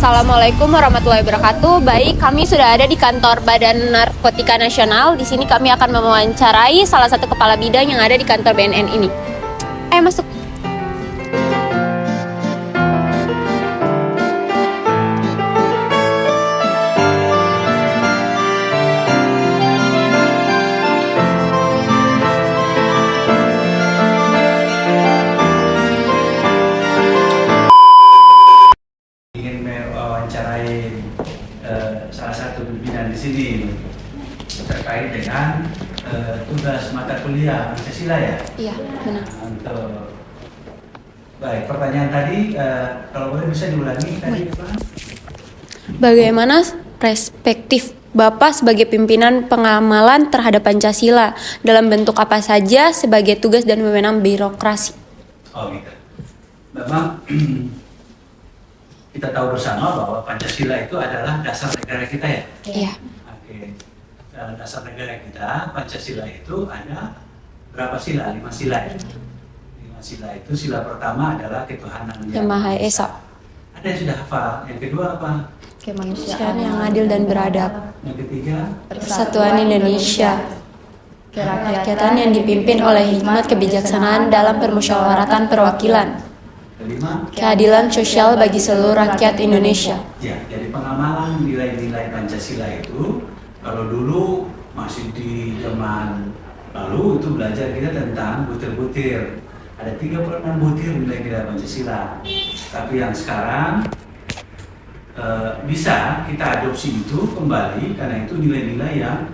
Assalamualaikum warahmatullahi wabarakatuh. Baik, kami sudah ada di kantor Badan Narkotika Nasional. Di sini kami akan mewawancarai salah satu kepala bidang yang ada di kantor BNN ini. Ayo masuk. Ingin mewawancarai salah satu pimpinan di sini terkait dengan tugas mata kuliah Pancasila ya. Iya, benar. Untuk baik, pertanyaan tadi kalau boleh bisa diulangi tadi Pak. Bagaimana perspektif Bapak sebagai pimpinan pengamalan terhadap Pancasila dalam bentuk apa saja sebagai tugas dan wewenang birokrasi? Oh gitu. Memang kita tahu bersama bahwa Pancasila itu adalah dasar negara kita ya. Iya. Oke. Dalam dasar negara kita, Pancasila itu ada berapa sila? 5 sila ya. 5 sila itu, sila pertama adalah ketuhanan Yang Maha Esa. Ada yang sudah hafal. Yang kedua apa? Kemanusiaan yang adil dan beradab. Yang ketiga? Persatuan Indonesia. Kerakyatan yang dipimpin oleh hikmat kebijaksanaan dalam permusyawaratan perwakilan. Kelima? Keadilan sosial bagi seluruh rakyat Indonesia. Ya, jadi pengamalan nilai-nilai Pancasila itu, kalau dulu masih di zaman lalu itu belajar kita tentang butir-butir. Ada 36 butir nilai-nilai Pancasila. Tapi yang sekarang bisa kita adopsi itu kembali karena itu nilai-nilai yang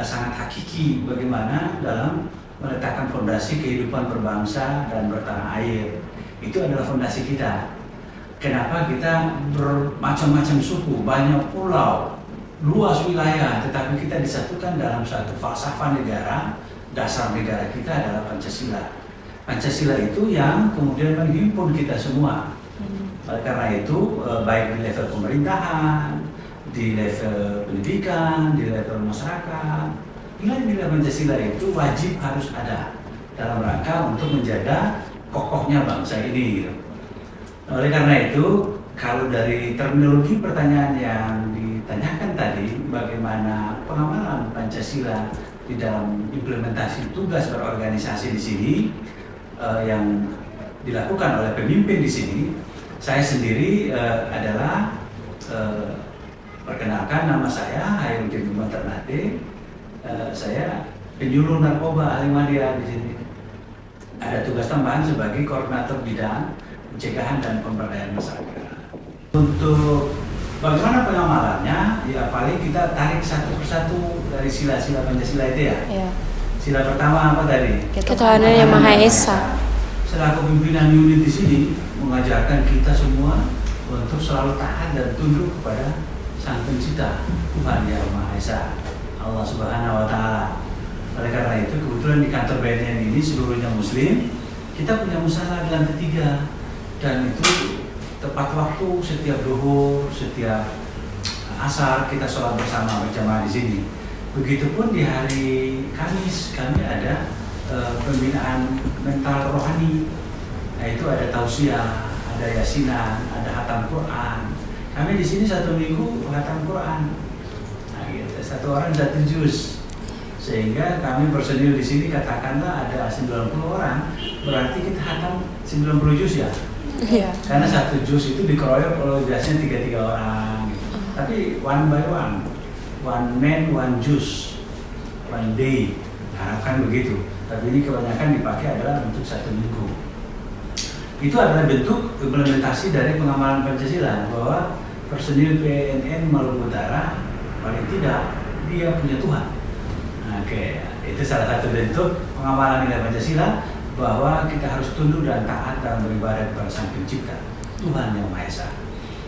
sangat hakiki bagaimana dalam meletakkan fondasi kehidupan berbangsa dan bertanah air. Itu adalah fondasi kita. Kenapa kita bermacam-macam suku, banyak pulau, luas wilayah, tetapi kita disatukan dalam satu falsafah negara. Dasar negara kita adalah Pancasila. Pancasila itu yang kemudian menghimpun kita semua. Oleh karena itu, baik di level pemerintahan, di level pendidikan, di level masyarakat, nilai-nilai Pancasila itu wajib harus ada dalam rangka untuk menjaga kokohnya bangsa ini gitu. Oleh karena itu, kalau dari terminologi pertanyaan yang ditanyakan tadi, bagaimana pengamalan Pancasila di dalam implementasi tugas berorganisasi di sini yang dilakukan oleh pemimpin di sini, saya sendiri adalah perkenalkan nama saya Hairudin Ternate. Saya penyuluh narkoba Ahmadiyyah di sini. Ada tugas tambahan sebagai koordinator bidang pencegahan dan pemberdayaan masyarakat. Untuk bagaimana pengamalannya, ya paling kita tarik satu persatu dari sila-sila Pancasila itu ya. Iya. Sila pertama apa tadi? Ketuhanan yang Maha Esa. Selaku pimpinan unit di sini mengajarkan kita semua untuk selalu taat dan tunduk kepada Sang Pencipta, Tuhan yang Maha Esa, Allah Subhanahu wa Ta'ala. Oleh karena itu, kebetulan di kantor BNN ini seluruhnya Muslim, kita punya musyawarah di lantai 3 dan itu tepat waktu setiap duhur, setiap asar kita sholat bersama berjamaah di sini. Begitupun di hari Kamis kami ada pembinaan mental rohani. Nah, itu ada tausiah, ada yasinan, ada khatam Quran. Kami di sini 1 minggu khatam Quran. Nah, gitu. 1 orang 1 juz. Sehingga kami personil di sini katakanlah ada 90 orang, berarti kita khatam 90 juz ya. Iya. Karena 1 juz itu dikeroyok kalau biasanya 3 orang. Gitu. Tapi one by one man, one juz, one day. Harapkan begitu. Tapi ini kebanyakan dipakai adalah untuk 1 minggu. Itu adalah bentuk implementasi dari pengamalan Pancasila bahwa personil BNN Maluku Utara paling tidak dia punya Tuhan. Oke, itu salah satu bentuk pengamalan nilai Pancasila bahwa kita harus tunduk dan taat dalam beribadah kepada Sang Pencipta, Tuhan yang Maha Esa.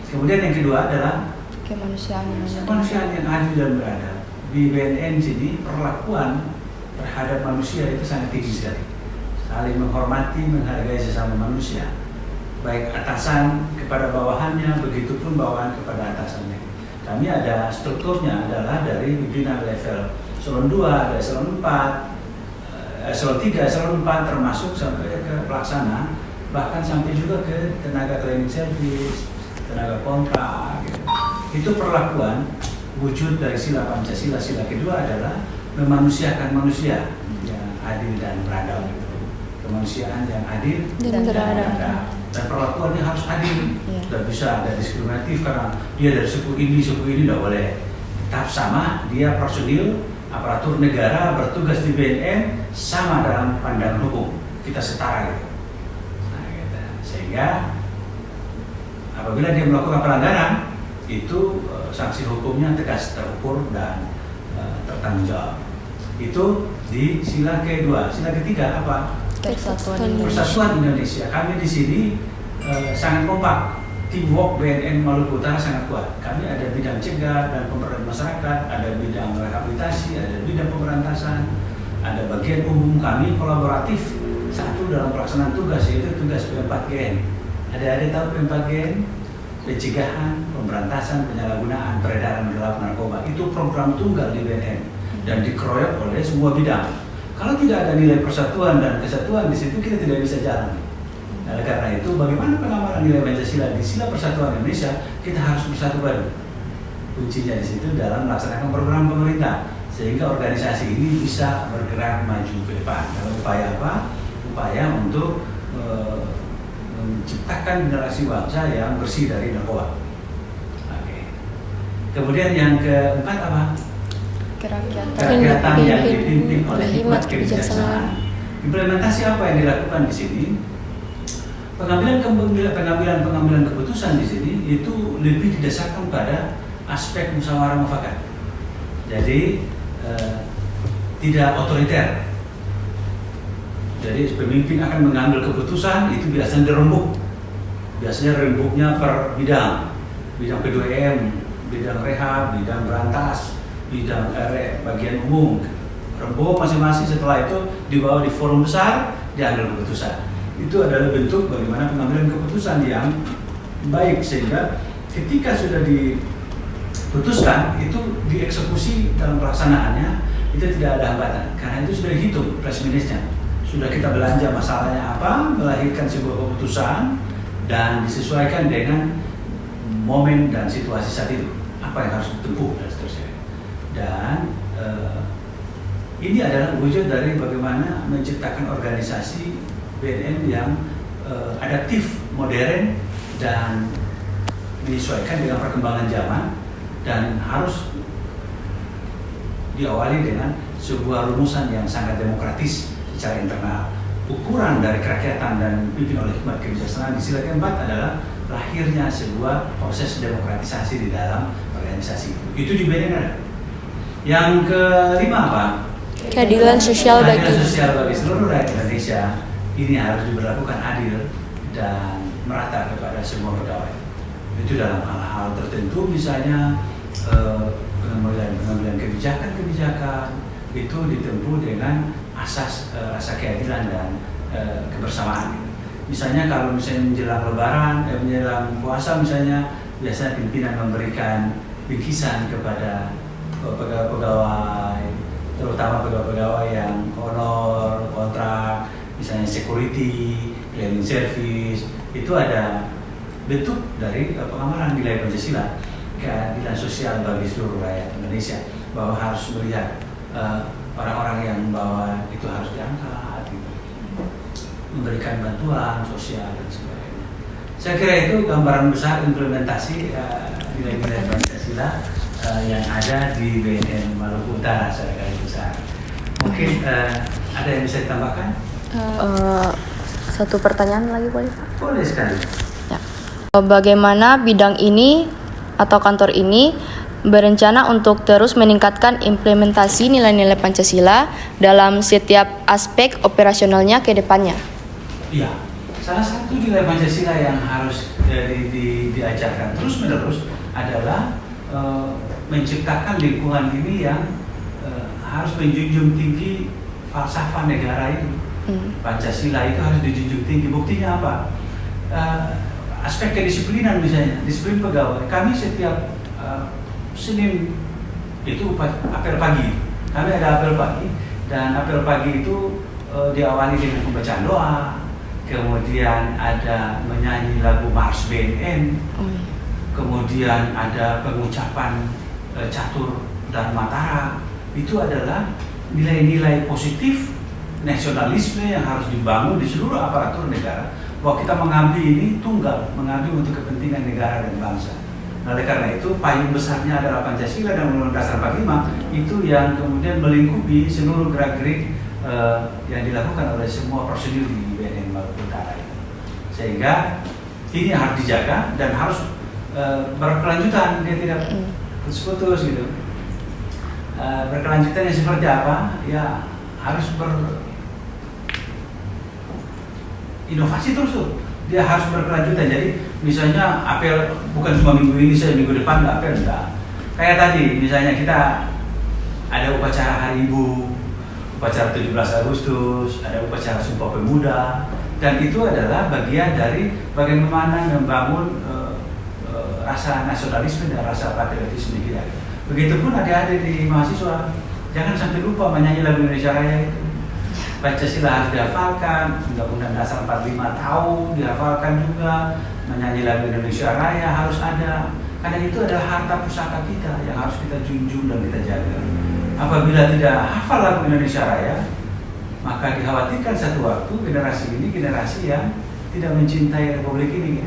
Kemudian yang kedua adalah kemanusiaan yang adil dan beradab. Di BNN sini perlakuan terhadap manusia itu sangat tinggi sekali. Saling menghormati, menghargai sesama manusia. Baik atasan kepada bawahannya, begitupun bawahan kepada atasannya. Kami ada strukturnya adalah dari pimpinan level eselon 2, ada eselon 4, eselon 3, eselon 4 termasuk sampai ke pelaksana, bahkan sampai juga ke tenaga cleaning service, tenaga kontrak gitu. Itu perlakuan wujud dari sila Pancasila. Sila kedua adalah memanusiakan manusia yang adil dan beradab, gitu. Kemanusiaan yang adil Dan beradab. Dan perlakuannya harus adil. Iya. Tidak bisa ada diskriminatif karena dia dari suku ini tidak boleh. Tetap sama, dia personil aparatur negara bertugas di BNN sama dalam pandangan hukum. Kita setara gitu. Nah, gitu. Sehingga apabila dia melakukan pelanggaran, itu sanksi hukumnya tegas, terukur dan tertanggung jawab. Itu di sila kedua. Sila ketiga apa? Persatuan Indonesia. Kami di sini sangat kompak. Teamwork BNN Maluku Utara sangat kuat. Kami ada bidang cegah dan pemberdayaan masyarakat, ada bidang rehabilitasi, ada bidang pemberantasan, ada bagian umum kami kolaboratif. Satu dalam pelaksanaan tugas yaitu tugas P4GN. Ada tahu P4GN? Pencegahan, pemberantasan, penyalahgunaan, peredaran gelap narkoba. Itu program tunggal di BNN dan dikeroyok oleh semua bidang. Kalau tidak ada nilai persatuan dan kesatuan di situ, kita tidak bisa jalan. Nah, karena itu, bagaimana pengamalan nilai Pancasila di sila persatuan Indonesia, kita harus bersatu padu. Kuncinya di situ dalam melaksanakan program pemerintah, sehingga organisasi ini bisa bergerak maju ke depan. Dalam upaya apa? Upaya untuk menciptakan generasi bangsa yang bersih dari narkoba. Oke. Kemudian yang keempat apa? Kerakyatan yang dipimpin oleh hikmat kebijaksanaan. Implementasi apa yang dilakukan di sini? Pengambilan keputusan di sini itu lebih didasarkan pada aspek musyawarah mufakat. Jadi tidak otoriter. Jadi pemimpin akan mengambil keputusan itu biasanya dirembuk. Biasanya rembuknya per bidang P2M, bidang rehab, bidang berantas, bidang bagian umum. Rembuk masing-masing, setelah itu dibawa di forum besar, diambil keputusan. Itu adalah bentuk bagaimana pengambilan keputusan yang baik, sehingga ketika sudah diputuskan itu dieksekusi dalam pelaksanaannya itu tidak ada hambatan karena itu sudah dihitung plus minusnya, sudah kita belanja masalahnya apa, melahirkan sebuah keputusan dan disesuaikan dengan momen dan situasi saat itu apa yang harus ditempuh dan seterusnya. Dan ini adalah wujud dari bagaimana menciptakan organisasi BNN yang adaptif, modern, dan menyesuaikan dengan perkembangan zaman dan harus diawali dengan sebuah rumusan yang sangat demokratis secara internal. Ukuran dari kerakyatan dan dipimpin oleh hikmat kebijaksanaan di sila keempat adalah lahirnya sebuah proses demokratisasi di dalam organisasi itu. Itu di BNN ada. Yang kelima apa? Keadilan sosial bagi seluruh rakyat Indonesia. Ini harus diberlakukan adil dan merata kepada semua pegawai. Itu dalam hal-hal tertentu, misalnya pengambilan kebijakan itu ditempuh dengan asas rasa keadilan dan kebersamaan. Misalnya kalau misalnya menjelang Lebaran, menjelang puasa misalnya, biasanya pimpinan memberikan bingkisan kepada pegawai-pegawai, terutama pegawai-pegawai yang honor, kontrak, misalnya security, cleaning service. Itu ada bentuk dari pengamalan nilai Pancasila, keadilan sosial bagi seluruh rakyat Indonesia, bahwa harus melihat orang-orang yang bawa itu harus diangkat, gitu. Memberikan bantuan sosial dan sebagainya. Saya kira itu gambaran besar implementasi nilai-nilai Pancasila yang ada di BNN Maluku Utara secara garis besar. Mungkin ada yang bisa ditambahkan? Satu pertanyaan lagi boleh Pak? Boleh sekali. Ya. Bagaimana bidang ini atau kantor ini berencana untuk terus meningkatkan implementasi nilai-nilai Pancasila dalam setiap aspek operasionalnya ke depannya? Iya, salah satu nilai Pancasila yang harus diajarkan terus-menerus adalah menciptakan lingkungan ini yang harus menjunjung tinggi falsafah negara ini. Pancasila itu harus dijunjung tinggi. Buktinya apa? Aspek kedisiplinan misalnya, disiplin pegawai. Kami setiap Senin itu apel pagi. Kami ada apel pagi dan apel pagi itu diawali dengan pembacaan doa, kemudian ada menyanyi lagu Mars BNN, kemudian ada pengucapan catur dan Mataram. Itu adalah nilai-nilai positif nasionalisme yang harus dibangun di seluruh aparatur negara, bahwa kita mengabdi ini tunggal, mengabdi untuk kepentingan negara dan bangsa. Nah, oleh karena itu payung besarnya adalah Pancasila dan Undang-Undang Dasar 45, itu yang kemudian melingkupi seluruh gerak-gerik yang dilakukan oleh semua personil di BNN Maluku Utara itu. Sehingga ini harus dijaga dan harus berkelanjutan, dia tidak putus-putus gitu. Berkelanjutannya seperti apa? Ya harus berinovasi terus tuh. Dia harus berkelanjutan. Jadi misalnya apel bukan cuma minggu ini saja, minggu depan nggak apel, enggak. Kayak tadi misalnya kita ada upacara Hari Ibu, upacara 17 Agustus, ada upacara Sumpah Pemuda, dan itu adalah bagian dari bagaimana membangun rasa nasionalisme dan rasa patriotisme kita. Begitupun adik-adik di mahasiswa, jangan sampai lupa menyanyi lagu Indonesia Raya itu. Pancasila harus dihafalkan, Undang-Undang Dasar 45 tahu, dihafalkan juga, menyanyi lagu Indonesia Raya harus ada. Karena itu adalah harta pusaka kita yang harus kita junjung dan kita jaga. Apabila tidak hafal lagu Indonesia Raya, maka dikhawatirkan satu waktu generasi ini generasi yang tidak mencintai Republik ini.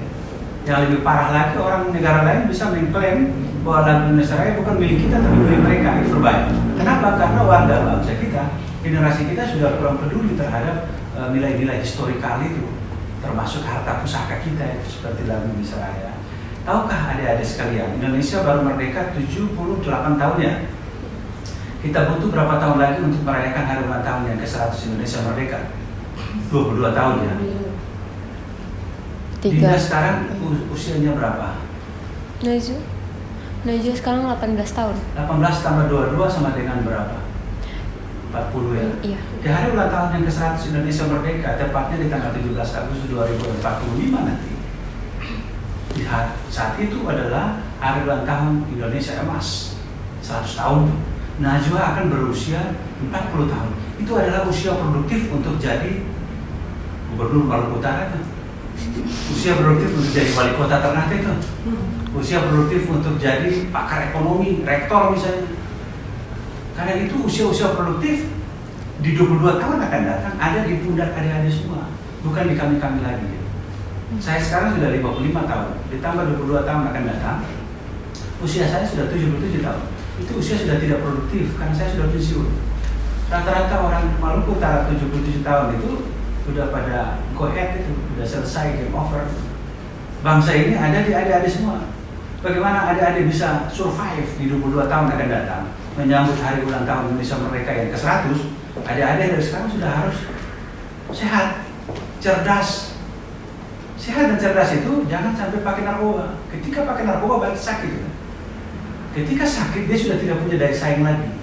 Yang lebih parah lagi, orang negara lain bisa mengklaim bahwa lagu Indonesia Raya bukan milik kita tapi milik mereka. Itu berbahaya. Kenapa? Karena warga bangsa kita, generasi kita sudah kurang peduli terhadap nilai-nilai historikal itu, termasuk harta pusaka kita itu seperti lagu Indonesia Raya. Tahukah adik-adik sekalian, Indonesia baru merdeka 78 tahun ya. Kita butuh berapa tahun lagi untuk merayakan hari ulang tahun yang ke-100 Indonesia merdeka? 22 tahun ya. Dinda sekarang usianya berapa? Najwa sekarang 18 tahun. 18 tambah 22 sama dengan berapa? 40 ya? Iya. Di hari ulang tahun yang ke-100 Indonesia merdeka, tepatnya di tanggal 17 Agustus 2045 nanti. Di saat itu adalah hari ulang tahun Indonesia emas, 100 tahun. Najwa akan berusia 40 tahun. Itu adalah usia produktif untuk jadi gubernur Maluku Utara kan? Usia produktif untuk jadi wali kota Ternate itu. Usia produktif untuk jadi pakar ekonomi, rektor misalnya. Karena itu usia-usia produktif di 22 tahun akan datang ada di pundak adik-adik semua, bukan di kami-kami lagi. Saya sekarang sudah 55 tahun, ditambah 22 tahun akan datang, usia saya sudah 77 tahun. Itu usia sudah tidak produktif karena saya sudah pensiun. Rata-rata orang Maluku Utara 77 tahun itu sudah pada go ahead, itu sudah selesai, game over. Bangsa ini ada di adik-adik semua. Bagaimana adik-adik bisa survive di 22 tahun akan datang menyambut hari ulang tahun Indonesia Merdeka yang ke-100? Adik-adik dari sekarang sudah harus sehat, cerdas. Sehat dan cerdas itu jangan sampai pakai narkoba. Ketika pakai narkoba berarti sakit. Ketika sakit dia sudah tidak punya daya saing lagi.